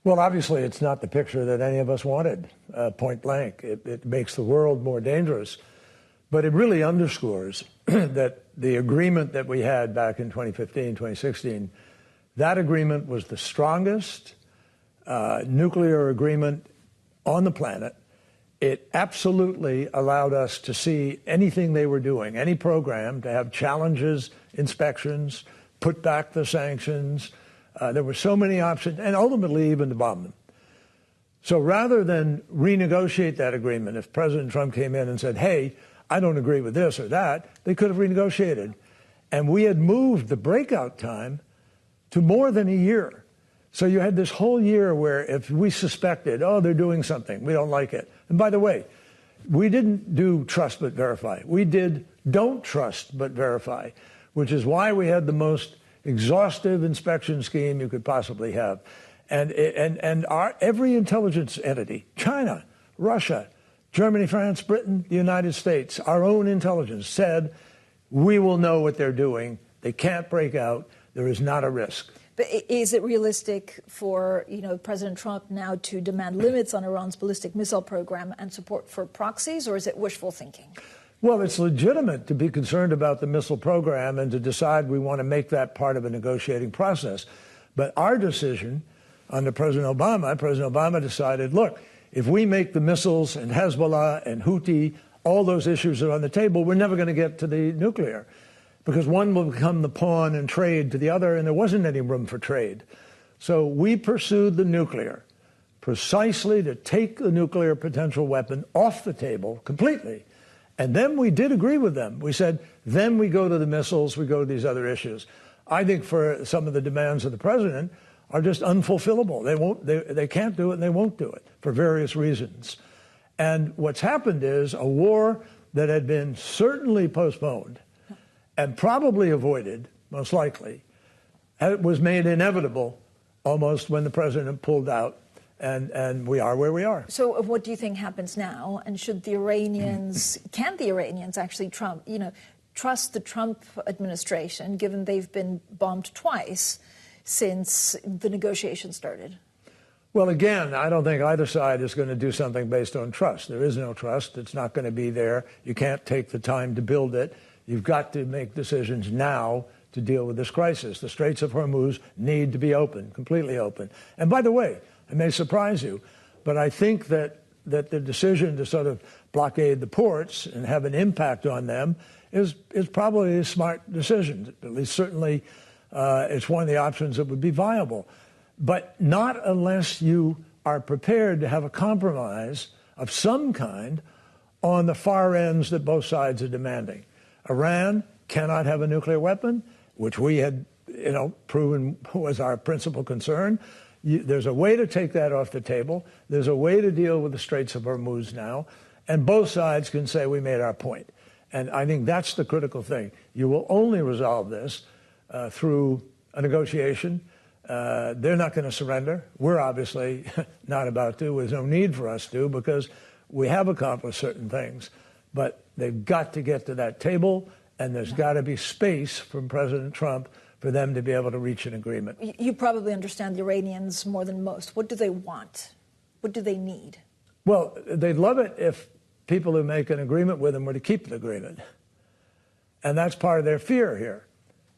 Well, obviously, it's not the picture that any of us wanted, point blank. It makes the world more dangerous. But it really underscores that the agreement that we had back in 2015, 2016, that agreement was the strongest nuclear agreement on the planet. It absolutely allowed us to see anything they were doing, any program, to have challenges, inspections, put back the sanctions. There were so many options, and ultimately even to bomb them. So rather than renegotiate that agreement, if President Trump came in and said, hey, I don't agree with this or that, they could have renegotiated. And we had moved the breakout time to more than a year. So you had this whole year where if we suspected, oh, they're doing something, we don't like it. And by the way, we didn't do trust but verify. We did don't trust but verify, which is why we had the most exhaustive inspection scheme you could possibly have. And every intelligence entity, China, Russia, Germany, France, Britain, the United States, our own intelligence said, we will know what they're doing. They can't break out. There is not a risk. But is it realistic for, President Trump now to demand limits on Iran's ballistic missile program and support for proxies, or is it wishful thinking? Well, it's legitimate to be concerned about the missile program and to decide we want to make that part of a negotiating process. But our decision under President Obama decided, look, if we make the missiles and Hezbollah and Houthi, all those issues are on the table, we're never going to get to the nuclear because one will become the pawn and trade to the other, and there wasn't any room for trade. So we pursued the nuclear precisely to take the nuclear potential weapon off the table completely. And then we did agree with them. We said, then we go to the missiles, we go to these other issues. I think for some of the demands of the president are just unfulfillable. They can't do it and they won't do it for various reasons. And what's happened is a war that had been certainly postponed and probably avoided, most likely, was made inevitable almost when the president pulled out. And we are where we are. So what do you think happens now? And should the Iranians, can the Iranians actually trust the Trump administration, given they've been bombed twice since the negotiations started? Well, again, I don't think either side is going to do something based on trust. There is no trust. It's not going to be there. You can't take the time to build it. You've got to make decisions now to deal with this crisis. The Straits of Hormuz need to be open, completely open. And by the way, it may surprise you, but I think that the decision to sort of blockade the ports and have an impact on them is probably a smart decision. At least certainly it's one of the options that would be viable. But not unless you are prepared to have a compromise of some kind on the far ends that both sides are demanding. Iran cannot have a nuclear weapon, which we had proven was our principal concern. There's a way to take that off the table. There's a way to deal with the Straits of Hormuz now. And both sides can say we made our point. And I think that's the critical thing. You will only resolve this through a negotiation. They're not going to surrender. We're obviously not about to. There's no need for us to because we have accomplished certain things. But they've got to get to that table, and there's got to be space from President Trump for them to be able to reach an agreement. You probably understand the Iranians more than most. What do they want? What do they need? Well, they'd love it if people who make an agreement with them were to keep the agreement. And that's part of their fear here,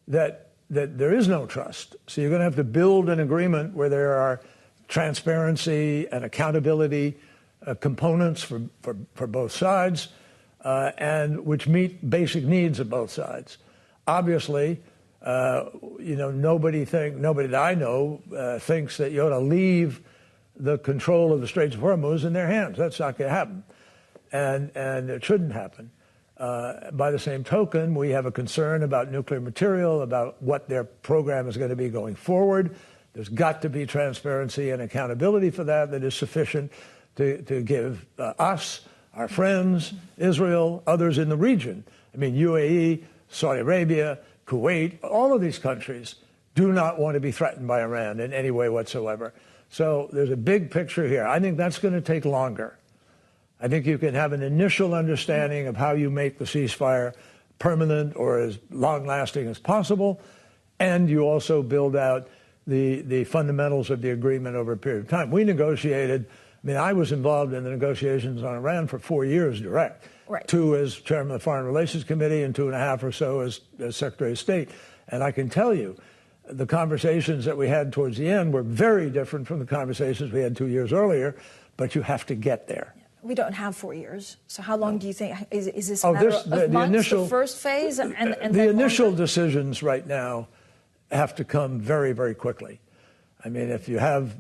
that there is no trust. So you're going to have to build an agreement where there are transparency and accountability components for both sides, and which meet basic needs of both sides. Obviously, nobody that I know thinks that you ought to leave the control of the Straits of Hormuz in their hands. That's not going to happen, and it shouldn't happen. By the same token, we have a concern about nuclear material, about what their program is going to be going forward. There's got to be transparency and accountability for that is sufficient to give us, our friends, Israel, others in the region. I mean, UAE, Saudi Arabia, Kuwait, all of these countries do not want to be threatened by Iran in any way whatsoever. So there's a big picture here. I think that's going to take longer. I think you can have an initial understanding of how you make the ceasefire permanent or as long-lasting as possible, and you also build out the fundamentals of the agreement over a period of time. We negotiated. I mean, I was involved in the negotiations on Iran for 4 years direct. Right. 2 as chairman of the Foreign Relations Committee and 2.5 or so as Secretary of State. And I can tell you, the conversations that we had towards the end were very different from the conversations we had 2 years earlier, but you have to get there. We don't have 4 years. So how long do you think? Is this a matter of months, the first phase? And the initial decisions right now have to come very, very quickly. I mean, if you have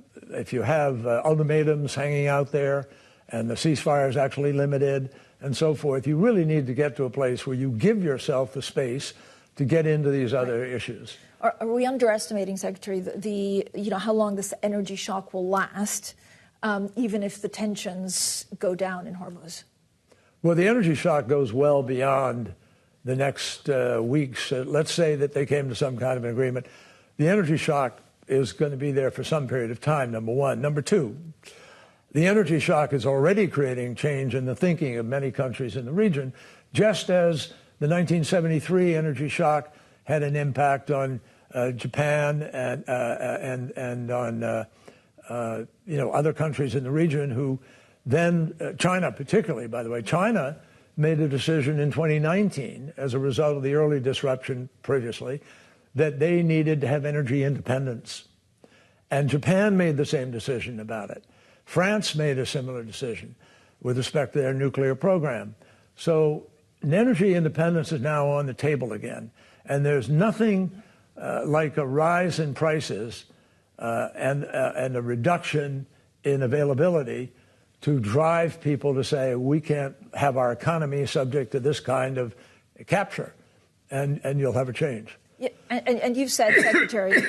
ultimatums hanging out there and the ceasefire is actually limited and so forth, you really need to get to a place where you give yourself the space to get into these other issues. Are we underestimating, Secretary, how long this energy shock will last, even if the tensions go down in Hormuz? Well, the energy shock goes well beyond the next weeks. Let's say that they came to some kind of an agreement. The energy shock is going to be there for some period of time, number one. Number two, the energy shock is already creating change in the thinking of many countries in the region, just as the 1973 energy shock had an impact on Japan and on other countries in the region who then, China particularly, by the way, China made a decision in 2019 as a result of the early disruption previously that they needed to have energy independence. And Japan made the same decision about it. France made a similar decision with respect to their nuclear program. So energy independence is now on the table again. And there's nothing like a rise in prices and a reduction in availability to drive people to say, we can't have our economy subject to this kind of capture, and you'll have a change. Yeah, and you've said, Secretary,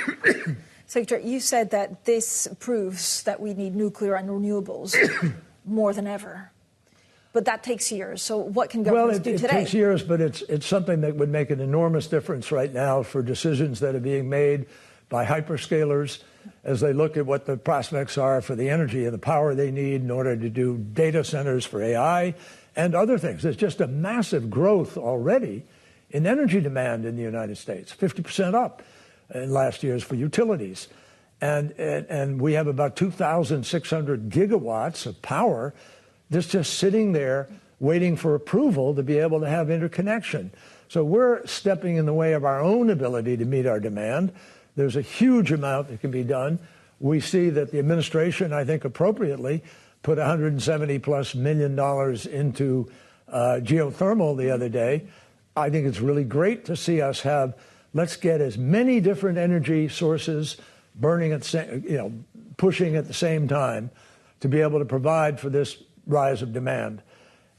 you said that this proves that we need nuclear and renewables more than ever. But that takes years. So what can governments do today? It takes years, but it's something that would make an enormous difference right now for decisions that are being made by hyperscalers as they look at what the prospects are for the energy and the power they need in order to do data centers for AI and other things. There's just a massive growth already in energy demand in the United States, 50% up in last year's for utilities. And we have about 2,600 gigawatts of power that's just sitting there waiting for approval to be able to have interconnection. So we're stepping in the way of our own ability to meet our demand. There's a huge amount that can be done. We see that the administration, I think appropriately, put $170+ million into geothermal the other day. I think it's really great to see us have, let's get as many different energy sources burning at pushing at the same time to be able to provide for this rise of demand.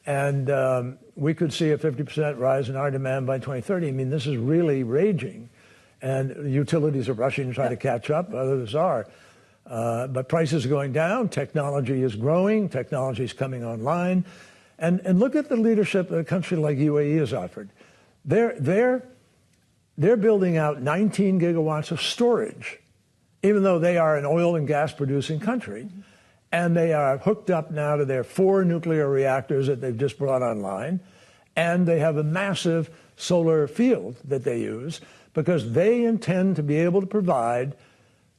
And we could see a 50% rise in our demand by 2030. I mean, this is really raging. And utilities are rushing to try to catch up. Others are. But prices are going down. Technology is growing. Technology is coming online. And look at the leadership that a country like UAE has offered. They're building out 19 gigawatts of storage, even though they are an oil and gas producing country. Mm-hmm. And they are hooked up now to their 4 nuclear reactors that they've just brought online. And they have a massive solar field that they use because they intend to be able to provide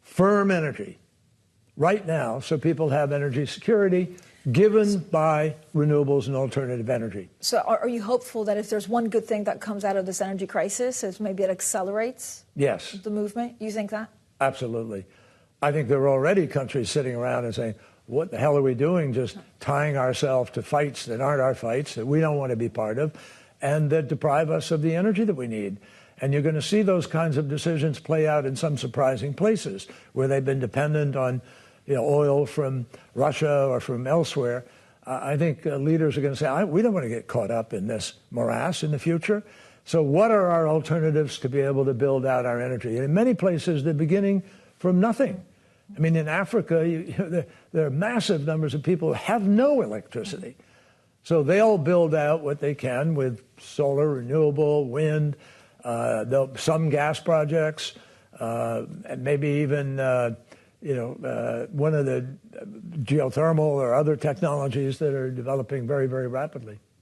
firm energy right now so people have energy security given by renewables and alternative energy. So are you hopeful that if there's one good thing that comes out of this energy crisis, is maybe it accelerates the movement? You think that? Absolutely. I think there are already countries sitting around and saying, what the hell are we doing just tying ourselves to fights that aren't our fights, that we don't want to be part of, and that deprive us of the energy that we need? And you're going to see those kinds of decisions play out in some surprising places where they've been dependent on oil from Russia or from elsewhere. I think leaders are going to say, we don't want to get caught up in this morass in the future. So what are our alternatives to be able to build out our energy? And in many places, they're beginning from nothing. I mean, in Africa, there are massive numbers of people who have no electricity. So they'll build out what they can with solar, renewable, wind, some gas projects, and maybe even one of the geothermal or other technologies that are developing very, very rapidly.